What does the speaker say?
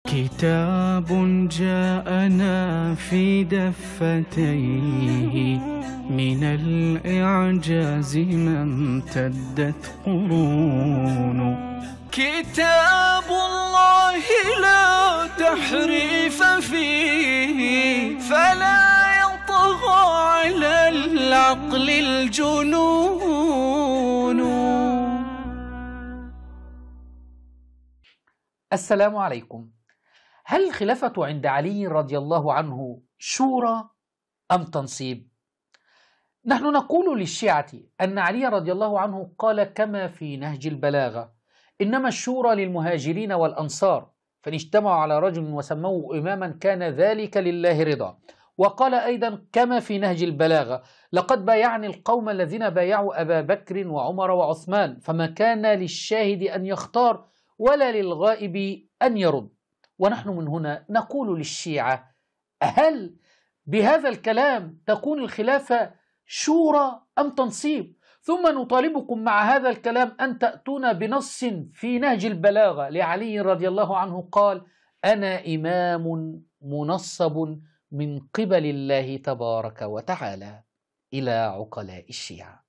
كتاب جاءنا في دفتيه من الإعجاز ما امتدت قرون. كتاب الله لا تحريف فيه فلا يطغى على العقل الجنون. السلام عليكم. هل الخلافة عند علي رضي الله عنه شورى أم تنصيب؟ نحن نقول للشيعة أن علي رضي الله عنه قال كما في نهج البلاغة: إنما الشورى للمهاجرين والأنصار، فإن اجتمعوا على رجل وسموه إماما كان ذلك لله رضا. وقال أيضا كما في نهج البلاغة: لقد بايعني القوم الذين بايعوا أبا بكر وعمر وعثمان، فما كان للشاهد أن يختار ولا للغائب أن يرد. ونحن من هنا نقول للشيعة: هل بهذا الكلام تكون الخلافة شورى أم تنصيب؟ ثم نطالبكم مع هذا الكلام أن تأتون بنص في نهج البلاغة لعلي رضي الله عنه قال: أنا إمام منصب من قبل الله تبارك وتعالى. إلى عقلاء الشيعة.